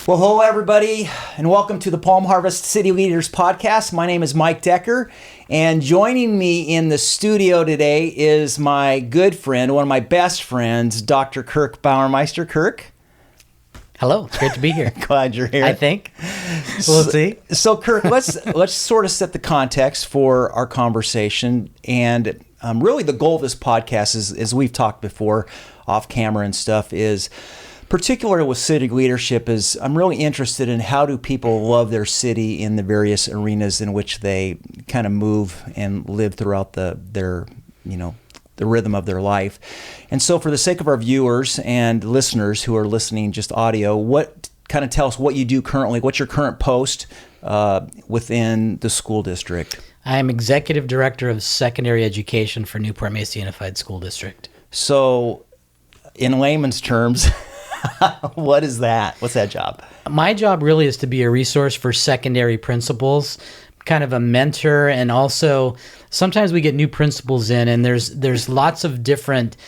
Well, hello, everybody, and welcome to the Palm Harvest City Leaders Podcast. My name is Mike Decker, and joining me in the studio today is my good friend, one of my best friends, Dr. Kirk Bauermeister. Kirk? Hello, it's great to be here. Glad you're here. I think. We'll see. So, Kirk, let's sort of set the context for our conversation. And really the goal of this podcast is, as we've talked before off camera and stuff, is particularly with city leadership, is I'm really interested in how do people love their city in the various arenas in which they kind of move and live throughout the rhythm of their life. And so for the sake of our viewers and listeners who are listening just audio, tell us what you do currently. What's your current post within the school district? I am Executive Director of Secondary Education for Newport Mesa Unified School District. So in layman's terms, what is that? What's that job? My job really is to be a resource for secondary principals, kind of a mentor, and also sometimes we get new principals in, and there's lots of different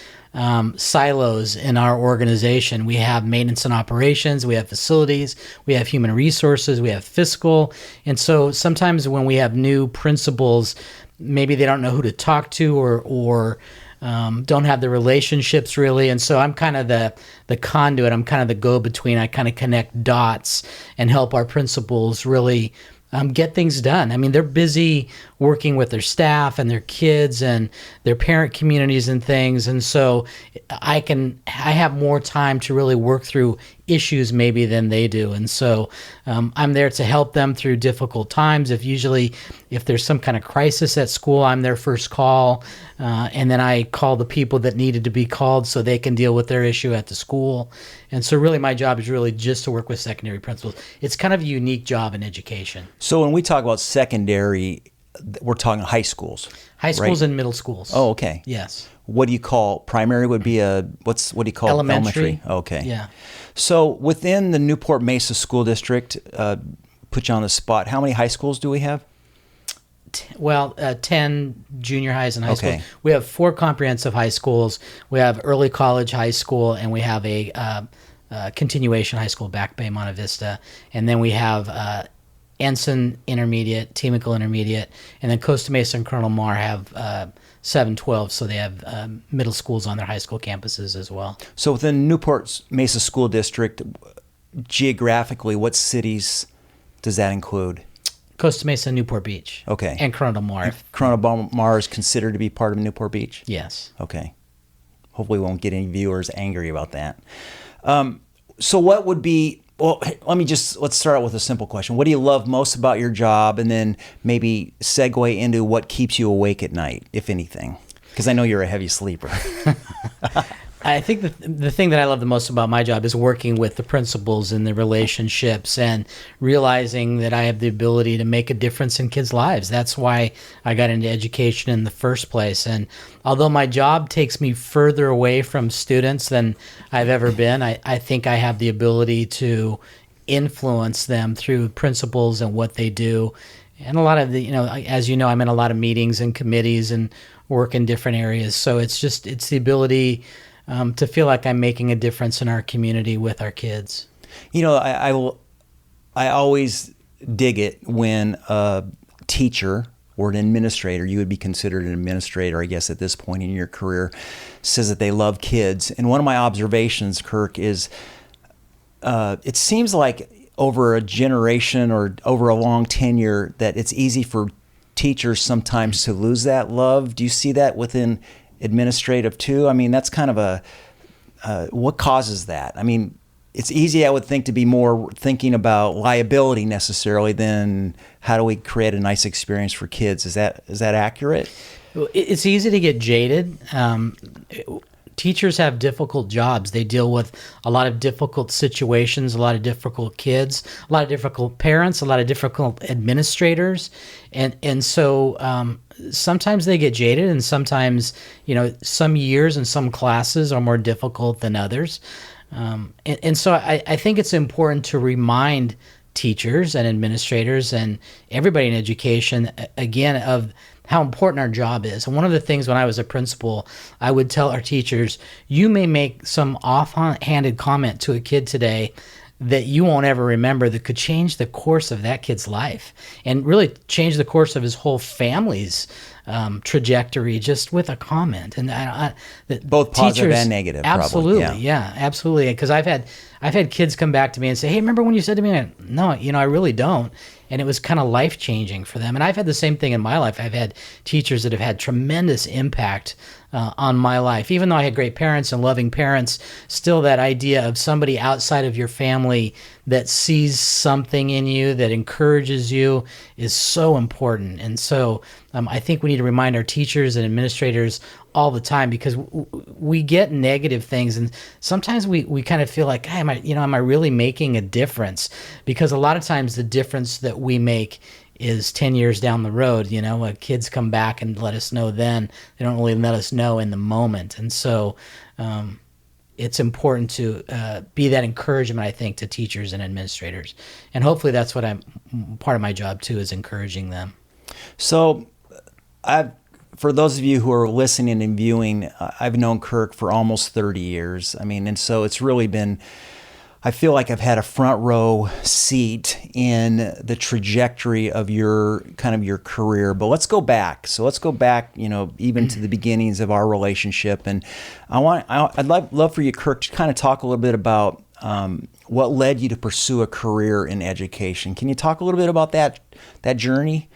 silos in our organization. We have maintenance and operations, we have facilities, we have human resources, we have fiscal, and so sometimes when we have new principals, maybe they don't know who to talk to or don't have the relationships really, and so I'm kind of the conduit. I'm kind of the go-between. I kind of connect dots and help our principals really get things done. I mean, they're busy working with their staff and their kids and their parent communities and things, and so I have more time to really work through issues maybe than they do, and so I'm there to help them through difficult times. If there's some kind of crisis at school, I'm their first call, and then I call the people that needed to be called so they can deal with their issue at the school. And so really my job is really just to work with secondary principals. It's kind of a unique job in education. So when we talk about secondary, we're talking high schools. High schools, right? And middle schools. Oh, okay. Yes. What do you call primary? Would be what do you call elementary? Okay. Yeah. So within the Newport Mesa School District, put you on the spot, how many high schools do we have? 10 junior highs and high Okay. schools. We have 4 comprehensive high schools. We have early college high school, and we have a continuation high school, Back Bay, Monte Vista. And then we have Ensign Intermediate, Temecula Intermediate, and then Costa Mesa and Colonel Mar have 712, so they have middle schools on their high school campuses as well. So within Newport Mesa School District, geographically, what cities does that include? Costa Mesa, Newport Beach. Okay. And Colonel Mar. Colonel Mar is considered to be part of Newport Beach? Yes. Okay. Hopefully we won't get any viewers angry about that. So what would be, well, let's start out with a simple question. What do you love most about your job? And then maybe segue into what keeps you awake at night, if anything. Because I know you're a heavy sleeper. I think the thing that I love the most about my job is working with the principals and the relationships and realizing that I have the ability to make a difference in kids' lives. That's why I got into education in the first place. And although my job takes me further away from students than I've ever been, I think I have the ability to influence them through principals and what they do. And a lot of as you know, I'm in a lot of meetings and committees and work in different areas. So it's the ability to feel like I'm making a difference in our community with our kids. I always dig it when a teacher or an administrator, you would be considered an administrator, I guess, at this point in your career, says that they love kids. And one of my observations, Kirk, is it seems like over a generation or over a long tenure that it's easy for teachers sometimes to lose that love. Do you see that within administrative too? I mean, that's kind of what causes that? I mean, it's easy, I would think, to be more thinking about liability necessarily than how do we create a nice experience for kids. Is that accurate? It's easy to get jaded. Teachers have difficult jobs. They deal with a lot of difficult situations, a lot of difficult kids, a lot of difficult parents, a lot of difficult administrators. And so sometimes they get jaded, and sometimes, some years and some classes are more difficult than others. And so I think it's important to remind teachers and administrators and everybody in education, again, of how important our job is. And one of the things when I was a principal, I would tell our teachers, you may make some offhanded comment to a kid today that you won't ever remember that could change the course of that kid's life and really change the course of his whole family's trajectory just with a comment. And both positive and negative, absolutely, probably. yeah, absolutely. Because I've had kids come back to me and say, "Hey, remember when you said to me?" No, I really don't. And it was kind of life changing for them. And I've had the same thing in my life. I've had teachers that have had tremendous impact on my life. Even though I had great parents and loving parents, still that idea of somebody outside of your family that sees something in you, that encourages you, is so important. And so I think we need to remind our teachers and administrators all the time, because we get negative things, and sometimes we kind of feel like, hey, am I really making a difference? Because a lot of times the difference that we make is 10 years down the road. Kids come back and let us know then. They don't really let us know in the moment. And so it's important to be that encouragement, I think, to teachers and administrators. And hopefully that's what part of my job too, is encouraging them. So for those of you who are listening and viewing, I've known Kirk for almost 30 years. And so it's really been, I feel like I've had a front row seat in the trajectory of your career. But let's go back. So let's go back, even to the beginnings of our relationship. And I'd love for you, Kirk, to kind of talk a little bit about what led you to pursue a career in education. Can you talk a little bit about that journey?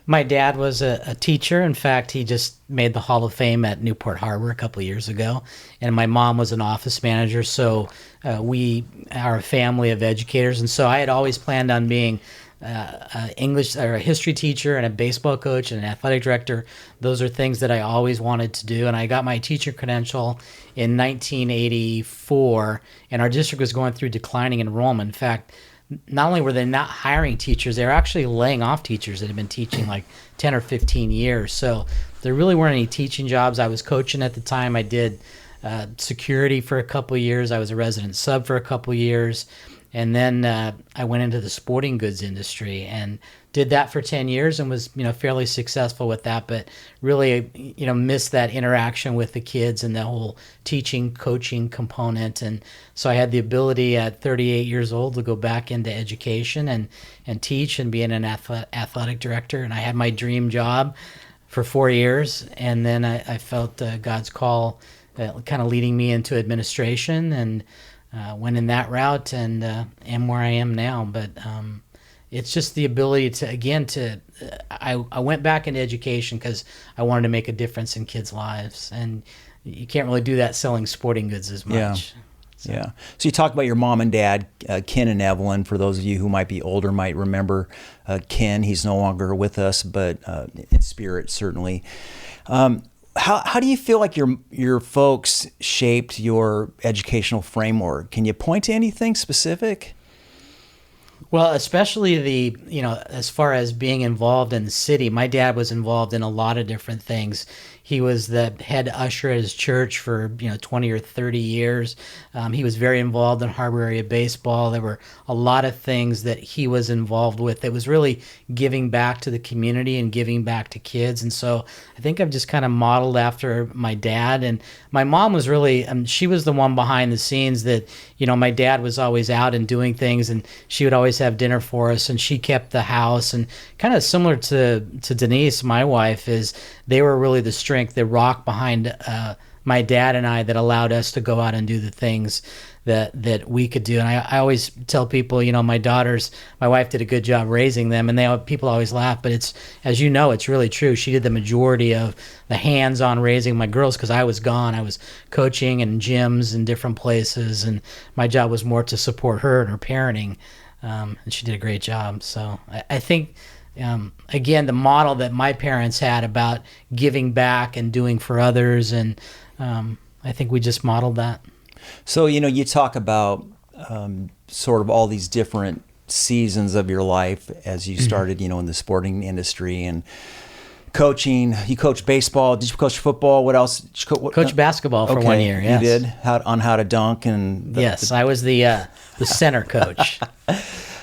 My dad was a teacher. In fact, he just made the Hall of Fame at Newport Harbor a couple of years ago. And my mom was an office manager. So we are a family of educators. And so I had always planned on being an English or a history teacher and a baseball coach and an athletic director. Those are things that I always wanted to do. And I got my teacher credential in 1984. And our district was going through declining enrollment. In fact, not only were they not hiring teachers, they were actually laying off teachers that had been teaching like 10 or 15 years. So there really weren't any teaching jobs. I was coaching at the time. I did security for a couple of years. I was a resident sub for a couple of years. And then I went into the sporting goods industry and did that for 10 years and was, fairly successful with that, but really, missed that interaction with the kids and the whole teaching, coaching component. And so I had the ability at 38 years old to go back into education and teach and be an athletic director. And I had my dream job for 4 years. And then I felt God's call kind of leading me into administration, and went in that route and am where I am now. But it's just the ability to, I went back into education because I wanted to make a difference in kids' lives. And you can't really do that selling sporting goods as much. Yeah. So you talked about your mom and dad, Ken and Evelyn. For those of you who might be older might remember Ken. He's no longer with us, but in spirit, certainly. How do you feel like your folks shaped your educational framework? Can you point to anything specific? Well, especially as far as being involved in the city, my dad was involved in a lot of different things. He was the head usher at his church for 20 or 30 years. He was very involved in Harbor area baseball. There were a lot of things that he was involved with that was really giving back to the community and giving back to kids. And so I think I've just kind of modeled after my dad. And my mom was really, she was the one behind the scenes that, my dad was always out and doing things, and she would always have dinner for us, and she kept the house. And kind of similar to Denise, my wife, is they were really the strength, the rock behind my dad and I that allowed us to go out and do the things that we could do. And I always tell people, my wife did a good job raising them, and people always laugh, but it's, as you know, it's really true. She did the majority of the hands-on raising my girls because I was gone. I was coaching in gyms in different places, and my job was more to support her and her parenting, and she did a great job. So I think, again, the model that my parents had about giving back and doing for others, and I think we just modeled that. So, you talk about sort of all these different seasons of your life as you started, in the sporting industry and coaching. You coached baseball. Did you coach football? What else? Coach basketball for 1 year, yes. You did? How to dunk? Yes, I was the center coach.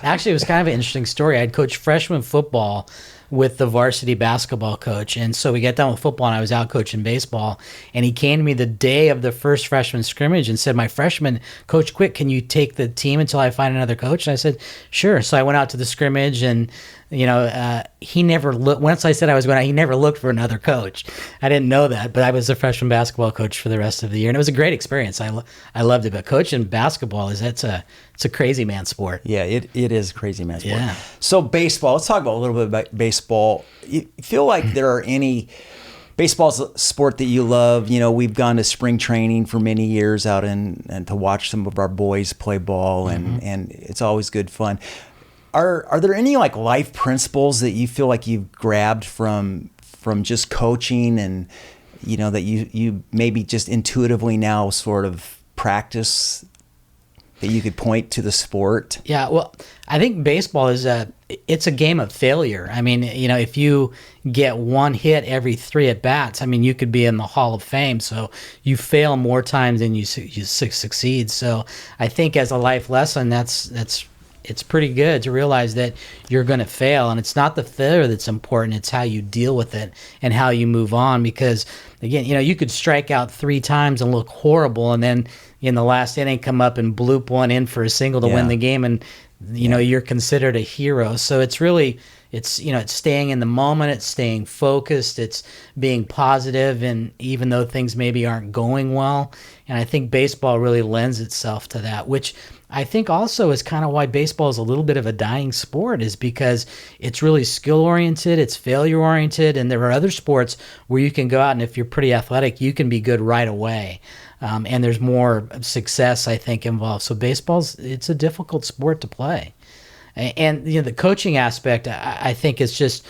Actually, it was kind of an interesting story. I'd coached freshman football with the varsity basketball coach. And so we got done with football, and I was out coaching baseball. And he came to me the day of the first freshman scrimmage and said, "My freshman coach quit. Can you take the team until I find another coach?" And I said, "Sure." So I went out to the scrimmage, and he never looked. Once I said I was going out, he never looked for another coach. I didn't know that, but I was a freshman basketball coach for the rest of the year, and it was a great experience. I loved it. But coaching basketball it's a crazy man sport. Yeah, it is a crazy man sport. Yeah. So baseball. Let's talk about a little bit about baseball. You feel like there are any baseball's a sport that you love? We've gone to spring training for many years out and to watch some of our boys play ball, and it's always good fun. Are there any like life principles that you feel like you've grabbed from just coaching, and that you maybe just intuitively now sort of practice, that you could point to the sport? Yeah, well, I think baseball it's a game of failure. I mean, if you get one hit every 3 at bats, I mean, you could be in the Hall of Fame. So you fail more times than you succeed. So I think as a life lesson, it's pretty good to realize that you're going to fail, and it's not the failure that's important. It's how you deal with it and how you move on. Because again, you could strike out 3 times and look horrible, and then in the last inning come up and bloop one in for a single to win the game, and you're considered a hero. So it's really it's staying in the moment, it's staying focused, it's being positive, and even though things maybe aren't going well. And I think baseball really lends itself to that, which I think also is kind of why baseball is a little bit of a dying sport, is because it's really skill-oriented, it's failure-oriented, and there are other sports where you can go out and if you're pretty athletic, you can be good right away. And there's more success, I think, involved. So it's a difficult sport to play. And the coaching aspect, I think, is just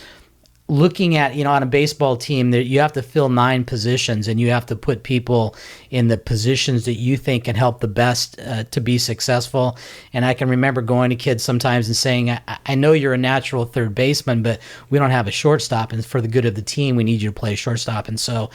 looking at, on a baseball team, that you have to fill 9 positions, and you have to put people in the positions that you think can help the best to be successful. And I can remember going to kids sometimes and saying, I know you're a natural third baseman, but we don't have a shortstop, and for the good of the team, we need you to play shortstop. And so,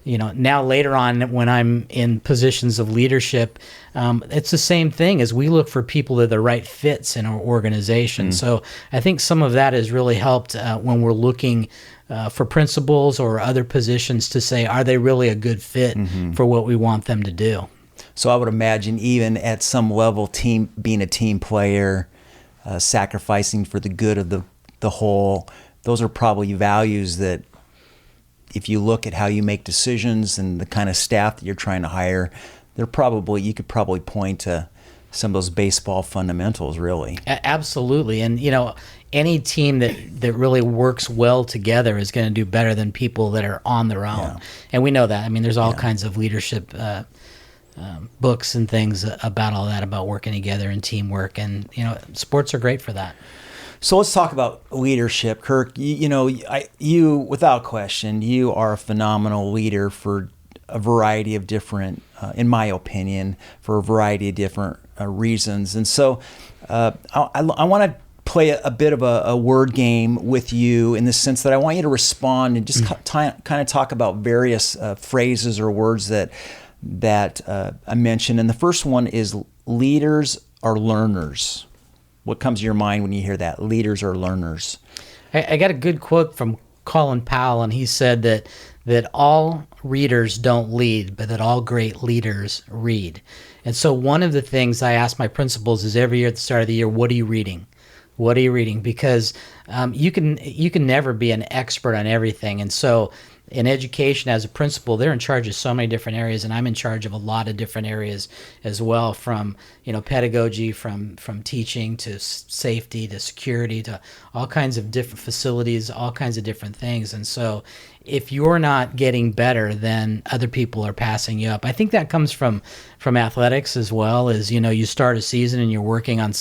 now later on when I'm in positions of leadership, it's the same thing, as we look for people that are the right fits in our organization. So I think some of that has really helped when we're looking for principals or other positions to say, are they really a good fit for what we want them to do? So I would imagine even at some level, being a team player, sacrificing for the good of the whole, those are probably values that, if you look at how you make decisions and the kind of staff that you're trying to hire, you could probably point to some of those baseball fundamentals, really. Absolutely. And, any team that really works well together is going to do better than people that are on their own. Yeah. And we know that. I mean, there's all kinds of leadership books and things about all that, about working together and teamwork. And, sports are great for that. So let's talk about leadership, Kirk. You, without question, you are a phenomenal leader for a variety of different, in my opinion, for a variety of different reasons. And so I want to play a bit of a word game with you, in the sense that I want you to respond and just kind of talk about various phrases or words that I mentioned. And the first one is leaders are learners. What comes to your mind when you hear that? Leaders are learners. I got a good quote from Colin Powell, and he said that all readers don't lead, but that all great leaders read. And so one of the things I ask my principals is every year at the start of the year, what are you reading? What are you reading? Because you can never be an expert on everything. And so in education, as a principal, they're in charge of so many different areas, and I'm in charge of a lot of different areas as well, from pedagogy, from teaching to safety to security to all kinds of different facilities, all kinds of different things. And so if you're not getting better, then other people are passing you up. I think that comes from athletics as well. As you start a season and you're working on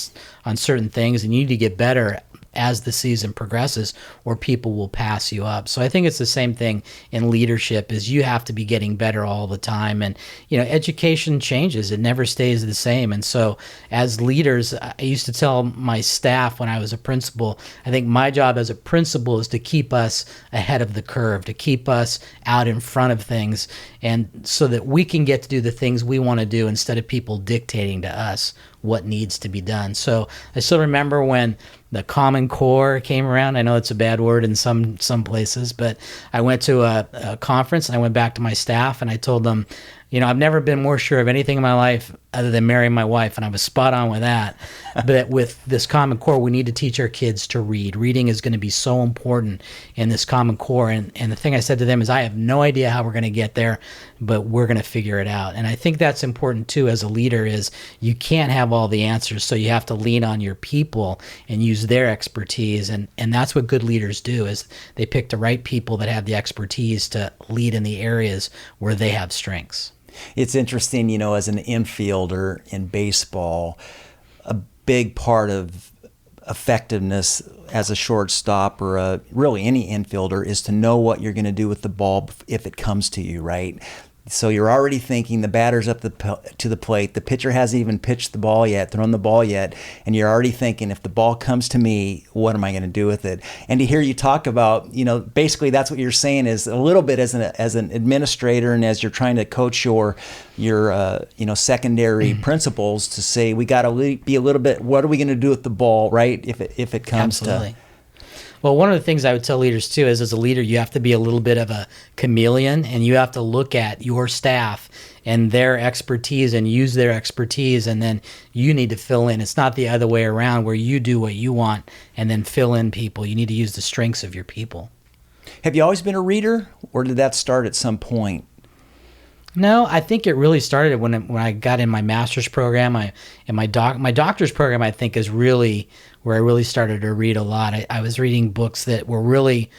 certain things, and you need to get better as the season progresses, or people will pass you up. So I think it's the same thing in leadership, is you have to be getting better all the time. And, education changes. It never stays the same. And so as leaders, I used to tell my staff when I was a principal, I think my job as a principal is to keep us ahead of the curve, to keep us out in front of things, and so that we can get to do the things we want to do instead of people dictating to us what needs to be done. So I still remember when the Common Core came around. I know it's a bad word in some places, but I went to a conference and I went back to my staff and I told them, I've never been more sure of anything in my life other than marrying my wife, and I was spot on with that. But with this Common Core, we need to teach our kids to read. Reading is going to be so important in this Common Core. And the thing I said to them is, I have no idea how we're going to get there, but we're going to figure it out. And I think that's important too as a leader, is you can't have all the answers, so you have to lean on your people and use their expertise. And that's what good leaders do, is they pick the right people that have the expertise to lead in the areas where they have strengths. It's interesting, as an infielder in baseball, a big part of effectiveness as a shortstop or really any infielder is to know what you're going to do with the ball if it comes to you, right? So you're already thinking the batter's up to the plate. The pitcher hasn't even pitched the ball yet, thrown the ball yet, and you're already thinking, if the ball comes to me, what am I going to do with it? And to hear you talk about, basically that's what you're saying, is a little bit as an administrator and as you're trying to coach your secondary principals, to say we got to be a little bit, what are we going to do with the ball, right? If it comes Absolutely. Well, one of the things I would tell leaders too is, as a leader, you have to be a little bit of a chameleon, and you have to look at your staff and their expertise and use their expertise, and then you need to fill in. It's not the other way around, where you do what you want and then fill in people. You need to use the strengths of your people. Have you always been a reader, or did that start at some point? No, I think it really started when I got in my master's program. My doctor's program, I think, is really where I really started to read a lot. I was reading books that were really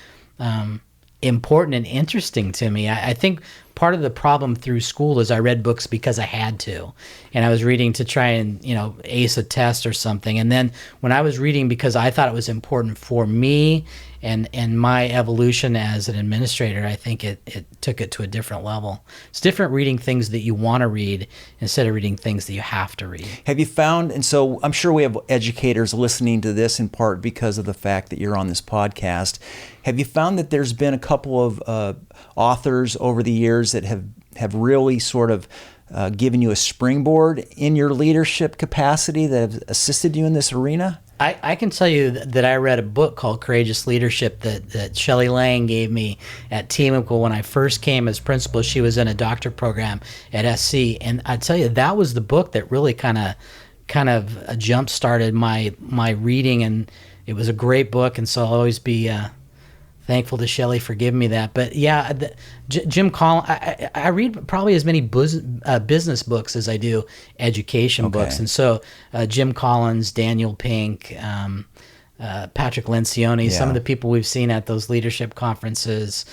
important and interesting to me. I think part of the problem through school is I read books because I had to, and I was reading to try and ace a test or something. And then when I was reading because I thought it was important for me and my evolution as an administrator, I think it took it to a different level. It's different reading things that you want to read instead of reading things that you have to read. Have you found, and so I'm sure we have educators listening to this in part because of the fact that you're on this podcast, have you found that there's been a couple of authors over the years that have really sort of given you a springboard in your leadership capacity, that have assisted you in this arena? I can tell you that I read a book called Courageous Leadership that Shelley Lang gave me at T-Mical when I first came as principal. She was in a doctor program at SC, and I tell you, that was the book that really kind of jump-started my reading, and it was a great book, and so I'll always be thankful to Shelley for giving me that. But yeah, Jim Collins, I read probably as many business books as I do education books. And so Jim Collins, Daniel Pink, Patrick Lencioni, some of the people we've seen at those leadership conferences.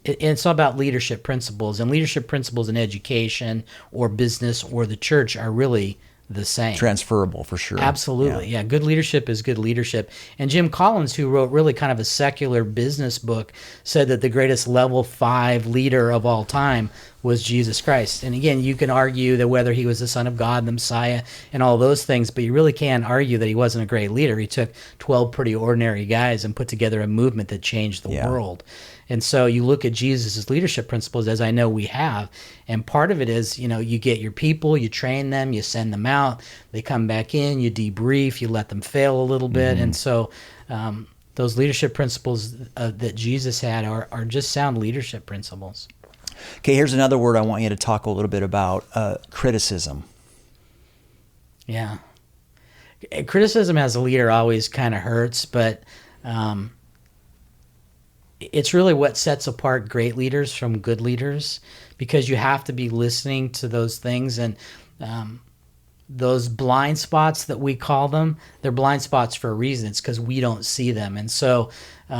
It's all about leadership principles, and leadership principles in education or business or the church are really the same. Transferable, for sure. Absolutely. Yeah. Good leadership is good leadership. And Jim Collins, who wrote really kind of a secular business book, said that the greatest level 5 leader of all time was Jesus Christ. And again, you can argue that whether he was the Son of God, the Messiah, and all those things, but you really can't argue that he wasn't a great leader. He took 12 pretty ordinary guys and put together a movement that changed the world. And so you look at Jesus' leadership principles, as I know we have, and part of it is, you get your people, you train them, you send them out, they come back in, you debrief, you let them fail a little bit. And so those leadership principles that Jesus had are just sound leadership principles. Okay, here's another word I want you to talk a little bit about, criticism. Yeah. Criticism as a leader always kind of hurts, but it's really what sets apart great leaders from good leaders, because you have to be listening to those things, and those blind spots that we call them, they're blind spots for a reason. It's because we don't see them. And so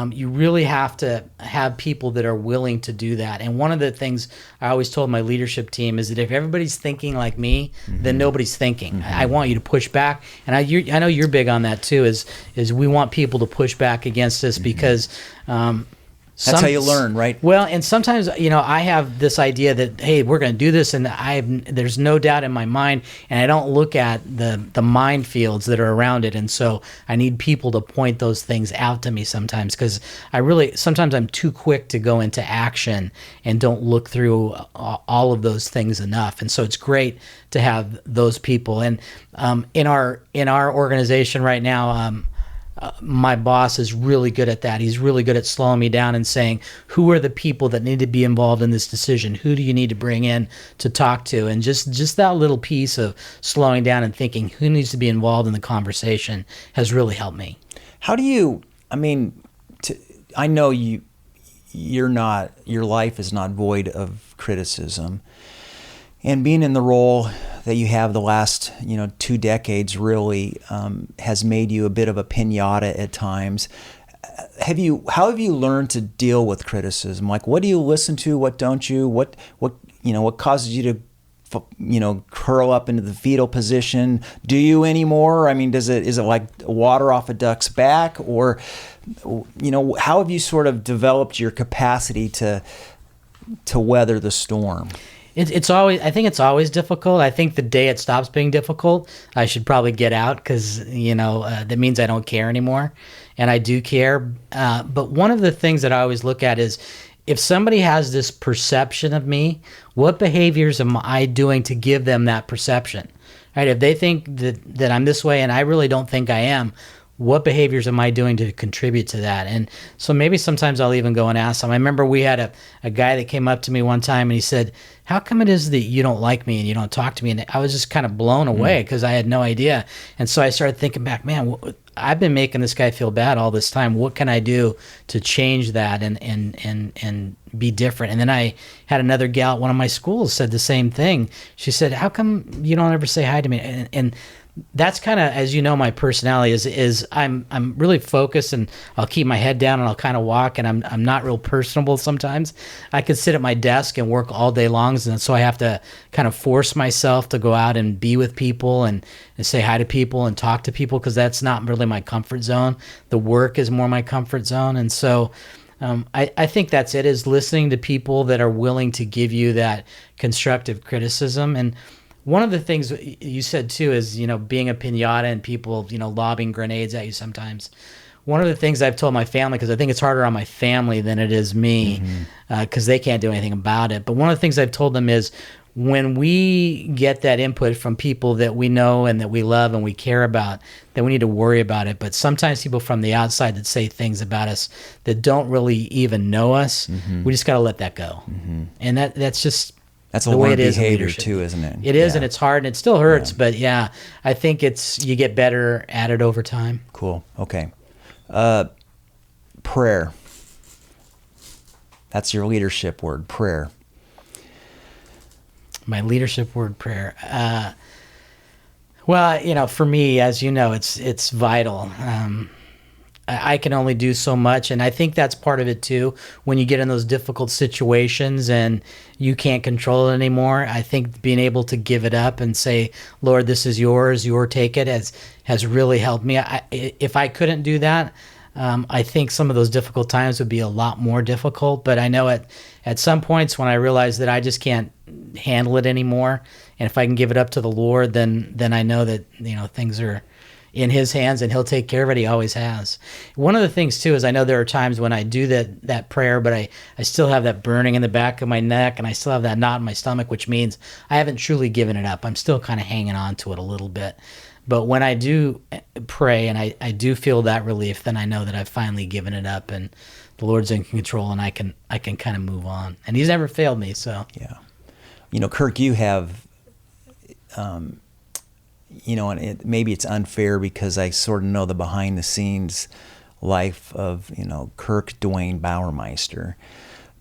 you really have to have people that are willing to do that. And one of the things I always told my leadership team is that if everybody's thinking like me, then nobody's thinking. I want you to push back. And I know you're big on that too, is we want people to push back against us, because that's how you learn, right? Well, and sometimes, I have this idea that, hey, we're going to do this, and there's no doubt in my mind, and I don't look at the minefields that are around it, and so I need people to point those things out to me sometimes, because sometimes I'm too quick to go into action and don't look through all of those things enough, and so it's great to have those people. And in our organization right now, my boss is really good at that. He's really good at slowing me down and saying, who are the people that need to be involved in this decision? Who do you need to bring in to talk to? And just that little piece of slowing down and thinking who needs to be involved in the conversation has really helped me. How do you, I mean, I know your life is not void of criticism. And being in the role that you have the last, 2 decades really has made you a bit of a piñata at times. How have you learned to deal with criticism? Like, what do you listen to? What don't you? What causes you to, curl up into the fetal position? Do you anymore? I mean, is it like water off a duck's back? Or, how have you sort of developed your capacity to weather the storm? It's always. I think it's always difficult. I think the day it stops being difficult, I should probably get out because that means I don't care anymore, and I do care. But one of the things that I always look at is if somebody has this perception of me, what behaviors am I doing to give them that perception? Right? If they think that I'm this way and I really don't think I am, what behaviors am I doing to contribute to that? And so maybe sometimes I'll even go and ask them. I remember we had a guy that came up to me one time and he said, how come it is that you don't like me and you don't talk to me? And I was just kind of blown away because I had no idea. And so I started thinking back, man, I've been making this guy feel bad all this time. What can I do to change that and be different? And then I had another gal at one of my schools said the same thing. She said, how come you don't ever say hi to me? And that's kind of, as you know, my personality is I'm really focused and I'll keep my head down and I'll kind of walk and I'm not real personable sometimes. I could sit at my desk and work all day long, and so I have to kind of force myself to go out and be with people and say hi to people and talk to people because that's not really my comfort zone. The work is more my comfort zone. And so I think that's it, is listening to people that are willing to give you that constructive criticism. And one of the things you said too is, being a piñata and people, lobbing grenades at you sometimes. One of the things I've told my family, because I think it's harder on my family than it is me, because they can't do anything about it. But one of the things I've told them is when we get that input from people that we know and that we love and we care about, then we need to worry about it. But sometimes people from the outside that say things about us that don't really even know us, we just got to let that go. And that's just... That's a learned behavior too, isn't it? It is, and it's hard, and it still hurts. Yeah. But yeah, I think you get better at it over time. Cool. Okay. Prayer. That's your leadership word, prayer. My leadership word, prayer. Well, for me, as you know, it's vital. I can only do so much, and I think that's part of it too. When you get in those difficult situations and you can't control it anymore, I think being able to give it up and say, Lord, this is yours, take it, has really helped me. If I couldn't do that, I think some of those difficult times would be a lot more difficult. But I know at some points when I realize that I just can't handle it anymore, and if I can give it up to the Lord, then I know that things are in his hands and he'll take care of it. He always has. One of the things too is I know there are times when I do that prayer, but I still have that burning in the back of my neck and I still have that knot in my stomach, which means I haven't truly given it up. I'm still kind of hanging on to it a little bit. But when I do pray and I do feel that relief, then I know that I've finally given it up and the Lord's in control and I can kind of move on. And he's never failed me. So yeah. Kirk, you have and maybe it's unfair because I sort of know the behind the scenes life of, Kirk Bauermeister,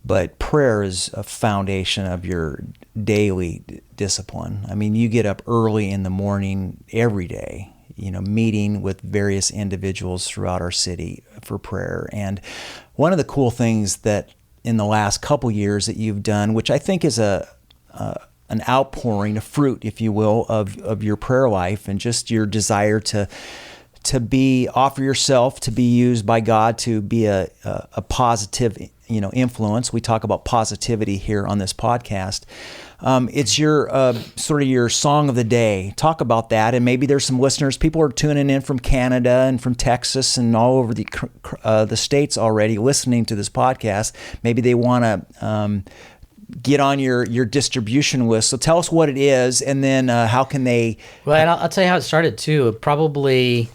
but prayer is a foundation of your daily discipline. I mean, you get up early in the morning every day, meeting with various individuals throughout our city for prayer. And one of the cool things that in the last couple years that you've done, which I think is an outpouring, a fruit, if you will, of your prayer life and just your desire to offer yourself to be used by God to be a positive, influence. We talk about positivity here on this podcast. It's your sort of your song of the day. Talk about that, and maybe there's some listeners. People are tuning in from Canada and from Texas and all over the states already listening to this podcast. Maybe they want to get on your distribution list. So tell us what it is, and then how can they... Well, and I'll tell you how it started too. Probably,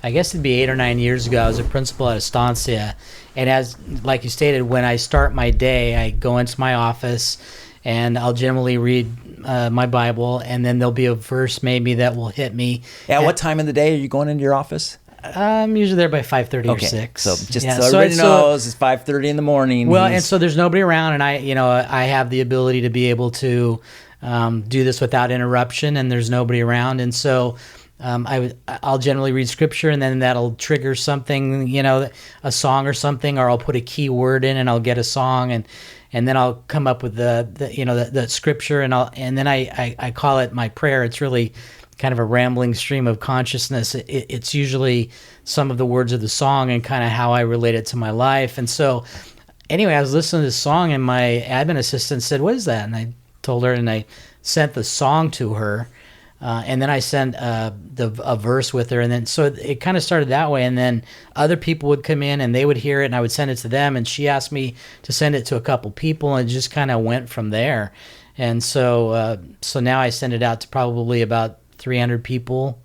I guess it'd be 8 or 9 years ago. I was a principal at Estancia, and as like you stated, when I start my day, I go into my office, and I'll generally read my Bible, and then there'll be a verse maybe that will hit me. At what time of the day are you going into your office? I'm usually there by 5:30 or 6. So just so everybody knows, it's 5:30 in the morning. Well, and so there's nobody around, and I have the ability to be able to do this without interruption, and there's nobody around, and so I'll generally read scripture, and then that'll trigger something, a song or something, or I'll put a key word in, and I'll get a song, and then I'll come up with the scripture, and then I call it my prayer. It's really kind of a rambling stream of consciousness. It's usually some of the words of the song and kind of how I relate it to my life. And so anyway, I was listening to this song, and my admin assistant said, "What is that?" And I told her, and I sent the song to her. And then I sent a verse with her, and then so it kind of started that way. And then other people would come in, and they would hear it, and I would send it to them. And she asked me to send it to a couple people, and it just kind of went from there. And so now I send it out to probably about 300 people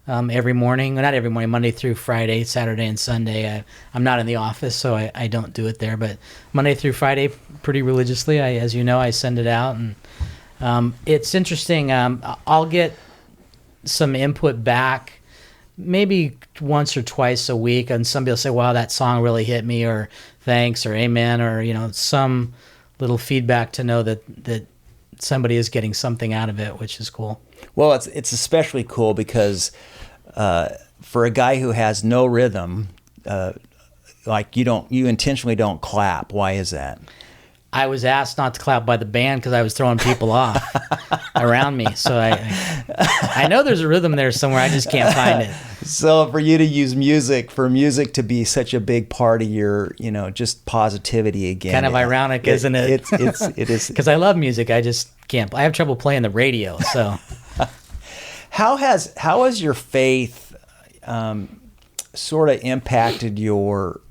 every morning. Well, not every morning, Monday through Friday, Saturday and Sunday. I'm not in the office, so I don't do it there. But Monday through Friday, pretty religiously, as you know, I send it out. And it's interesting. I'll get some input back maybe once or twice a week, and somebody will say, "Wow, that song really hit me," or "Thanks," or "Amen," or some little feedback to know that somebody is getting something out of it, which is cool. Well, it's especially cool because for a guy who has no rhythm, like you intentionally don't clap. Why is that? I was asked not to clap by the band because I was throwing people off around me. So I know there's a rhythm there somewhere. I just can't find it. So for you to use music, for music to be such a big part of your, just positivity again. Kind of ironic, isn't it? It is. Because I love music. I just can't. I have trouble playing the radio. So how has your faith sort of impacted your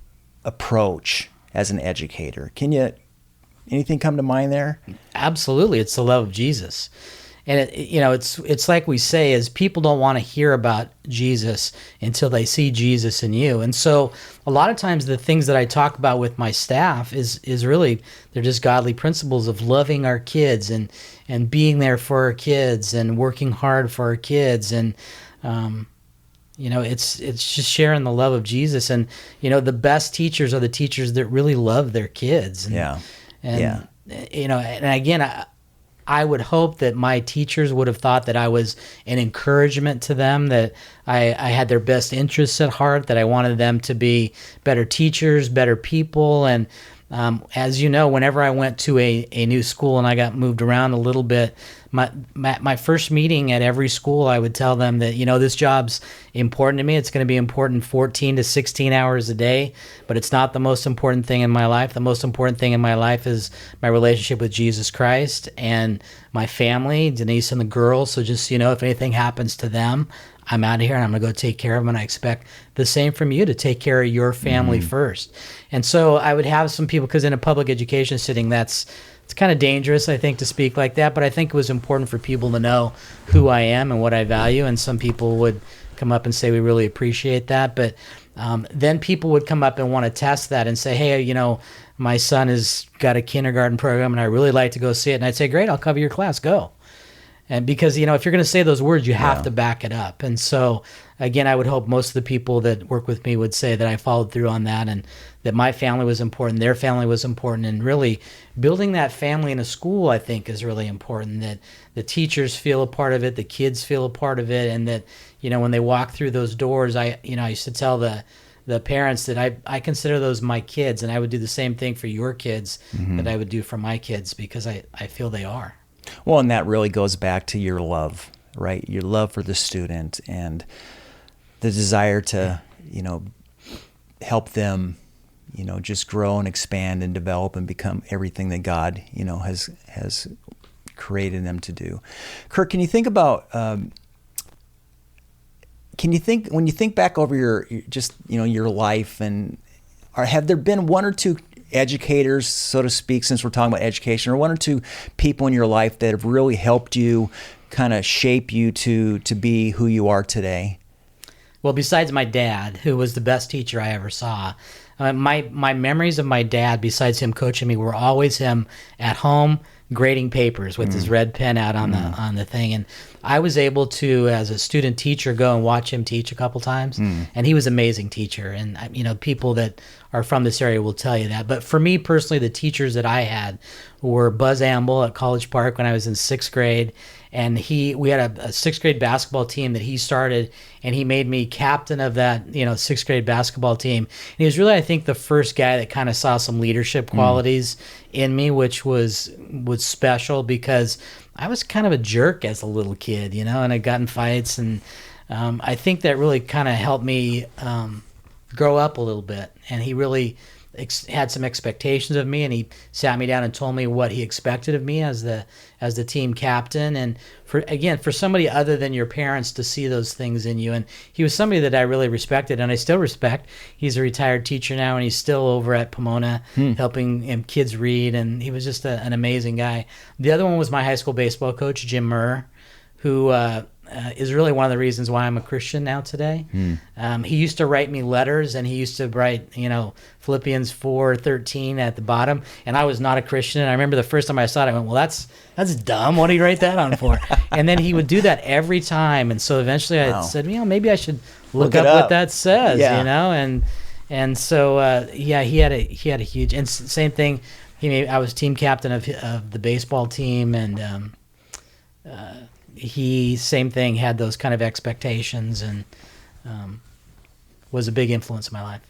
approach as an educator? Anything come to mind there? Absolutely. It's the love of Jesus. And it's like we say, is people don't want to hear about Jesus until they see Jesus in you. And so a lot of times the things that I talk about with my staff is really, they're just godly principles of loving our kids and being there for our kids and working hard for our kids. And, it's just sharing the love of Jesus. And, the best teachers are the teachers that really love their kids. And again, I would hope that my teachers would have thought that I was an encouragement to them, that I had their best interests at heart, that I wanted them to be better teachers, better people. And as you know, whenever I went to a new school and I got moved around a little bit, my first meeting at every school, I would tell them that, this job's important to me. It's going to be important 14 to 16 hours a day, but it's not the most important thing in my life. The most important thing in my life is my relationship with Jesus Christ and my family, Denise and the girls. So just, if anything happens to them, I'm out of here and I'm going to go take care of them. And I expect the same from you, to take care of your family first. And so I would have some people, because in a public education setting, it's kind of dangerous, I think, to speak like that. But I think it was important for people to know who I am and what I value. And some people would come up and say, "We really appreciate that." But then people would come up and want to test that and say, "Hey, my son has got a kindergarten program and I really like to go see it." And I'd say, "Great, I'll cover your class, go." And because, if you're going to say those words, you have to back it up. And so, again, I would hope most of the people that work with me would say that I followed through on that, and that my family was important, their family was important, and really building that family in a school, I think, is really important, that the teachers feel a part of it, the kids feel a part of it, and that, when they walk through those doors, I used to tell the parents that I consider those my kids, and I would do the same thing for your kids that I would do for my kids, because I feel they are. Well, and that really goes back to your love, right? Your love for the student and the desire to, help them, just grow and expand and develop and become everything that God, has created them to do. Kirk, can you think about, when you think back over your life, and have there been one or two educators, so to speak, since we're talking about education, or one or two people in your life that have really helped you kind of shape you to be who you are today? Well, besides my dad, who was the best teacher I ever saw, my memories of my dad, besides him coaching me, were always him at home grading papers with his red pen out on the thing. And I was able to, as a student teacher, go and watch him teach a couple times. And he was an amazing teacher. And people that are from this area will tell you that. But for me personally, the teachers that I had were Buzz Amble at College Park when I was in 6th grade. And we had a 6th grade basketball team that he started, and he made me captain of that 6th grade basketball team. And he was really, I think, the first guy that kind of saw some leadership qualities in me, which was special, because I was kind of a jerk as a little kid, and I got in fights, and I think that really kind of helped me grow up a little bit. And he really had some expectations of me, and he sat me down and told me what he expected of me as the team captain. And for somebody other than your parents to see those things in you, and he was somebody that I really respected, and I still respect. He's a retired teacher now, and he's still over at Pomona helping kids read, and he was just an amazing guy. The other one was my high school baseball coach, Jim Murr, who is really one of the reasons why I'm a Christian now today. He used to write me letters, and he used to write, Philippians 4:13 at the bottom, and I was not a Christian. And I remember the first time I saw it, I went, well, that's dumb. What did he write that on for? And then he would do that every time. And so eventually I said, maybe I should look up what that says, and so he had a huge, and same thing. I was team captain of the baseball team, and he, same thing, had those kind of expectations, and was a big influence in my life.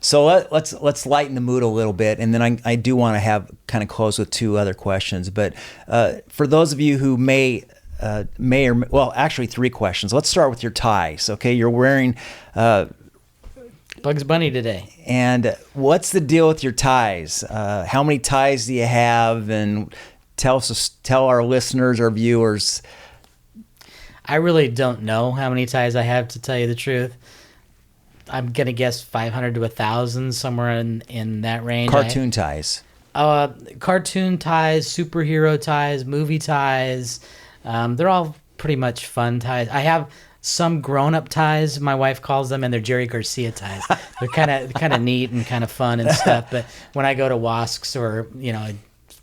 So let's lighten the mood a little bit, and then I do want to have kind of close with 2 other questions. But for those of you who may actually 3 questions. Let's start with your ties. Okay, you're wearing Bugs Bunny today. And what's the deal with your ties? How many ties do you have? And tell our listeners, our viewers. I really don't know how many ties I have, to tell you the truth. I'm going to guess 500 to 1,000, somewhere in that range. Cartoon ties. Cartoon ties, superhero ties, movie ties. They're all pretty much fun ties. I have some grown-up ties, my wife calls them, and they're Jerry Garcia ties. They're kind of neat and kind of fun and stuff. But when I go to WASCs or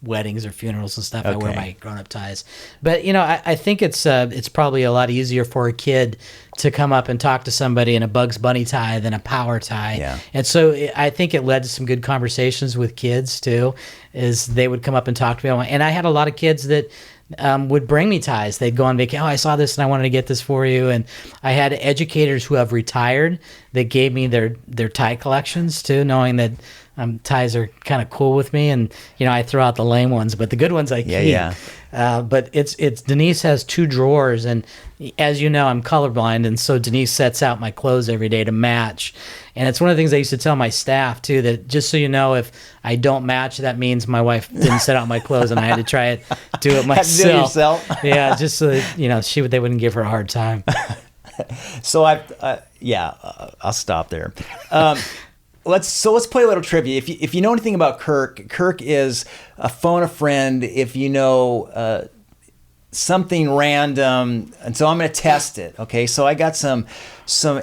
weddings or funerals and stuff, I wear my grown-up ties. But I think it's probably a lot easier for a kid to come up and talk to somebody in a Bugs Bunny tie than a power tie. Yeah. And so I think it led to some good conversations with kids too, is they would come up and talk to me. And I had a lot of kids that would bring me ties. They'd go on vacation. Oh, I saw this and I wanted to get this for you. And I had educators who have retired that gave me their tie collections too, knowing that ties are kind of cool with me, and I throw out the lame ones, but the good ones I keep. Yeah. But it's Denise has 2 drawers, and as you know, I'm colorblind, and so Denise sets out my clothes every day to match. And it's one of the things I used to tell my staff too, that just so you know, if I don't match, that means my wife didn't set out my clothes, and I had to try do it myself. Do it yourself. Yeah, just so that, they wouldn't give her a hard time. So I'll stop there. Let's play a little trivia. If you know anything about Kirk is a phone a friend. If you know something random, and so I'm going to test it. Okay, so I got some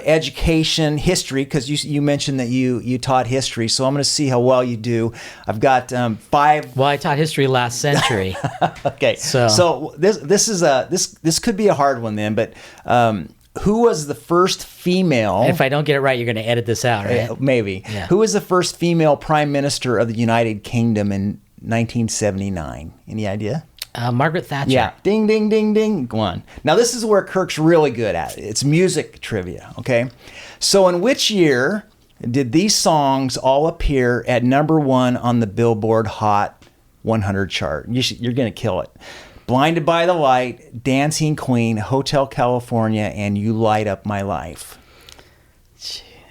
education history, because you mentioned that you taught history. So I'm going to see how well you do. I've got 5. Well, I taught history last century. Okay, so this could be a hard one then, but. Who was the first female... If I don't get it right, you're going to edit this out, right? Maybe. Yeah. Who was the first female prime minister of the United Kingdom in 1979? Any idea? Margaret Thatcher. Yeah. Ding, ding, ding, ding. Go on. Now, this is where Kirk's really good at. It's music trivia, okay? So in which year did these songs all appear at #1 on the Billboard Hot 100 chart? You're going to kill it. Blinded by the Light, Dancing Queen, Hotel California, and You Light Up My Life.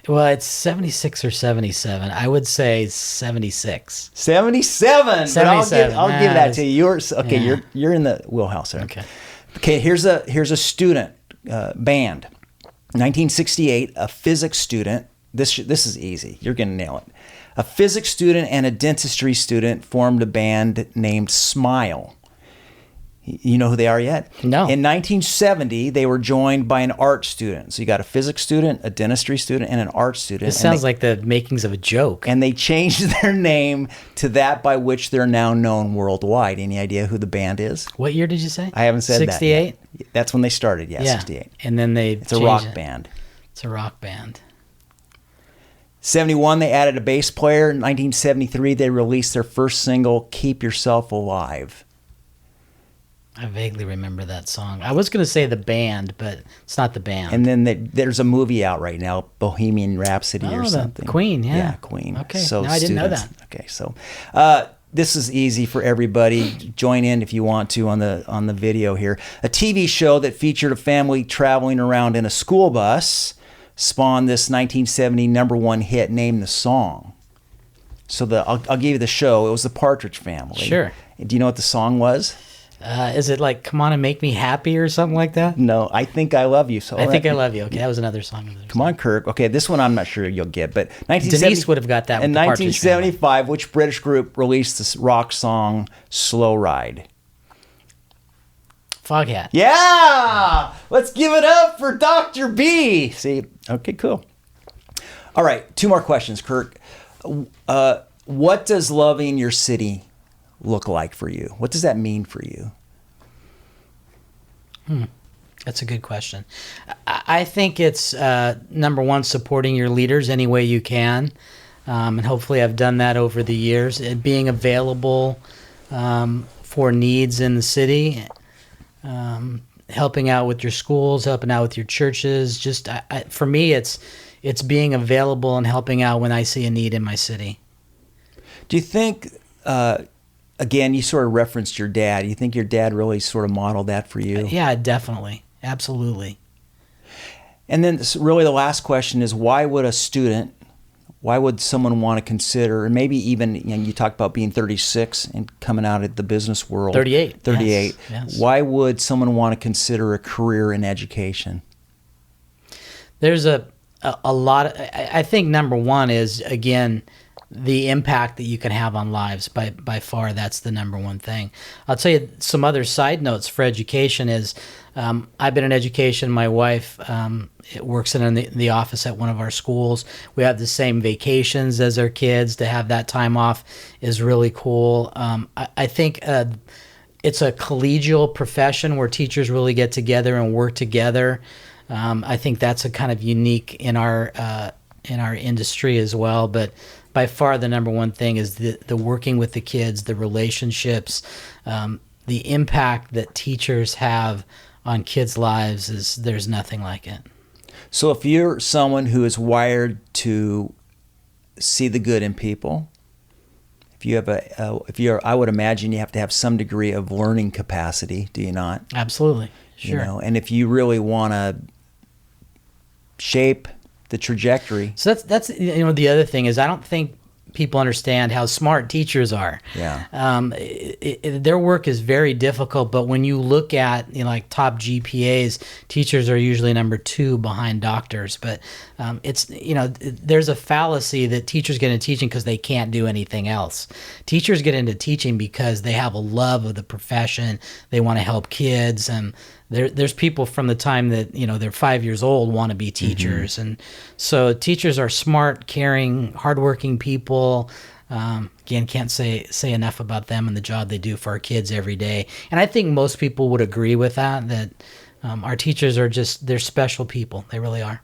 Well, it's 76 or 77. I would say 76. 77. 77. I'll give that to you. You're in the wheelhouse there. Okay. Here's a student band. 1968, a physics student. This is easy. You're gonna nail it. A physics student and a dentistry student formed a band named Smile. You know who they are yet? No. In 1970, they were joined by an art student. So you got a physics student, a dentistry student, and an art student. This sounds like the makings of a joke. And they changed their name to that by which they're now known worldwide. Any idea who the band is? What year did you say? I haven't said 68? that yet. That's when they started, yeah, 68. And then It's a rock band. It's a rock band. 71, they added a bass player. In 1973, they released their first single, Keep Yourself Alive. I vaguely remember that song. I was going to say the band, but it's not the band. And then there's a movie out right now, Bohemian Rhapsody or something. Queen, yeah. Yeah, Queen. Okay, so no, I didn't know that. Okay, so this is easy for everybody. Join in if you want to on the video here. A TV show that featured a family traveling around in a school bus spawned this 1970 #1 hit. Name the song. So I'll give you the show. It was the Partridge Family. Sure. Do you know what the song was? Is it like "Come On and Make Me Happy" or something like that? No, I Think I Love You. So I Think I Love You. Okay, that was another song. Come on, Kirk. Okay, this one I'm not sure you'll get, but Denise would have got that. In with the Partridge 1975, which British group released this rock song "Slow Ride"? Foghat. Yeah, let's give it up for Dr. B. See, okay, cool. All right, 2 more questions, Kirk. What does loving your city look like for you? What does that mean for you? That's a good question. I think it's number one, supporting your leaders any way you can, and hopefully I've done that over the years. And being available for needs in the city, helping out with your schools, helping out with your churches. Just for me, it's being available and helping out when I see a need in my city. Do you think? Again, you sort of referenced your dad. You think your dad really sort of modeled that for you? Yeah, definitely. Absolutely. And then really the last question is, why would someone want to consider, and maybe even, you talked about being 36 and coming out of the business world. 38. 38. Yes. Why would someone want to consider a career in education? There's a lot. I think number one is, again, the impact that you can have on lives. By far, that's the number one thing. I'll tell you some other side notes for education is, I've been in education. My wife works in the office at one of our schools. We have the same vacations as our kids. To have that time off is really cool. I think it's a collegial profession where teachers really get together and work together. I think that's a kind of unique in our industry as well. But by far the number one thing is the working with the kids, the relationships, the impact that teachers have on kids' lives there's nothing like it. So if you're someone who is wired to see the good in people, I would imagine you have to have some degree of learning capacity, do you not? Absolutely. Sure. And if you really want to shape the trajectory. So that's the other thing is, I don't think people understand how smart teachers are. Yeah. Their work is very difficult, but when you look at like top GPAs, teachers are usually number 2 behind doctors. But it's there's a fallacy that teachers get into teaching because they can't do anything else. Teachers get into teaching because they have a love of the profession. They want to help kids, and there's people from the time that they're 5 years old want to be teachers. Mm-hmm. And so teachers are smart, caring, hardworking people. Again, can't say enough about them and the job they do for our kids every day. And I think most people would agree with that our teachers are they're special people. They really are.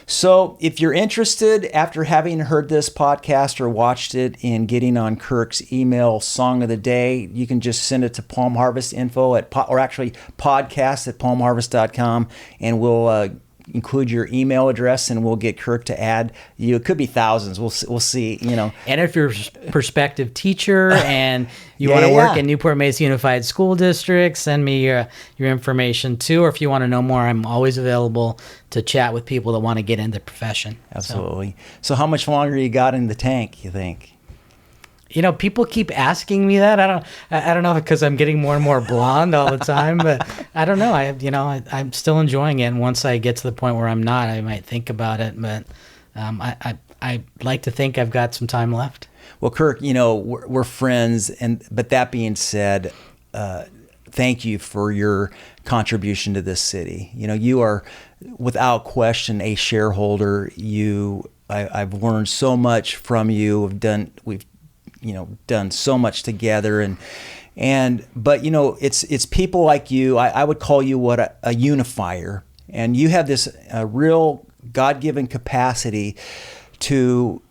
So if you're interested, after having heard this podcast or watched it, in getting on Kirk's email song of the day, you can just send it to Palm Harvest info podcast@palmharvest.com, and we'll include your email address, and we'll get Kirk to add you. It could be thousands. We'll see. And if you're a prospective teacher and you want to work in Newport Mesa Unified School District, send me your information too. Or if you want to know more, I'm always available to chat with people that want to get into the profession. Absolutely. So how much longer you got in the tank, you think? People keep asking me that. I don't know, because I'm getting more and more blonde all the time, but I don't know. I'm still enjoying it. And once I get to the point where I'm not, I might think about it. But I like to think I've got some time left. Well, Kirk, we're friends, but that being said, thank you for your contribution to this city. You know, you are without question a shareholder. I've learned so much from you. We've done so much together, but you know, it's people like you. I would call you a unifier, and you have this real God-given capacity to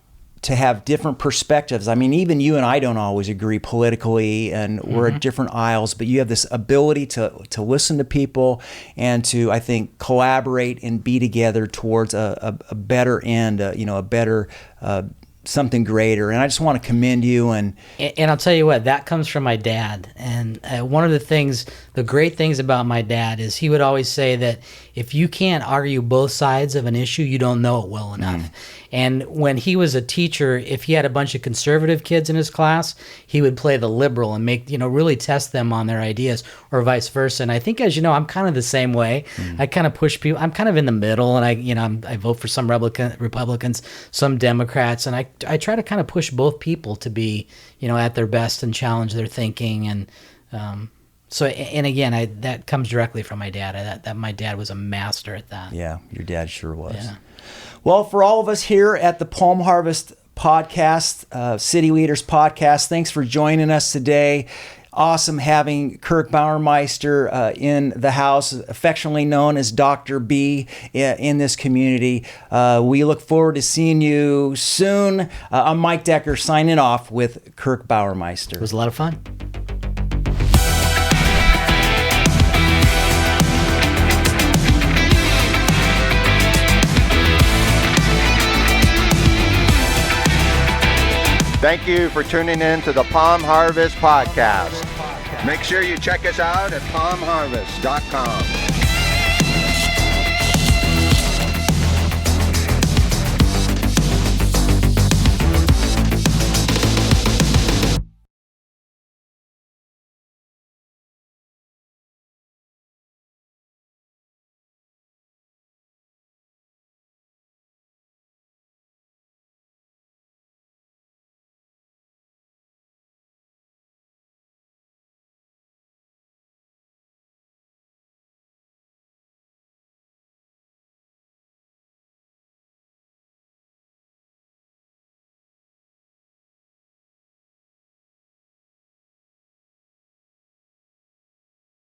have different perspectives. I mean, even you and I don't always agree politically, and we're at different aisles, but you have this ability to listen to people and to, I think, collaborate and be together towards a better end, a better something greater. And I just want to commend you. And I'll tell you what, that comes from my dad. And one of the great things about my dad is he would always say that if you can't argue both sides of an issue, you don't know it well enough. And when he was a teacher, if he had a bunch of conservative kids in his class, he would play the liberal and really test them on their ideas, or vice versa. And I think, as you know, I'm kind of the same way. I kind of push people. I'm kind of in the middle, and I vote for some Republicans, some Democrats, and I try to kind of push both people to be, at their best and challenge their thinking. And so, and again, that comes directly from my dad. That my dad was a master at that. Yeah, your dad sure was. Yeah. Well, for all of us here at the Palm Harvest Podcast, City Leaders Podcast, thanks for joining us today. Awesome having Kirk Bauermeister in the house, affectionately known as Dr. B in this community. We look forward to seeing you soon. I'm Mike Decker signing off with Kirk Bauermeister. It was a lot of fun. Thank you for tuning in to the Palm Harvest Podcast. Make sure you check us out at palmharvest.com.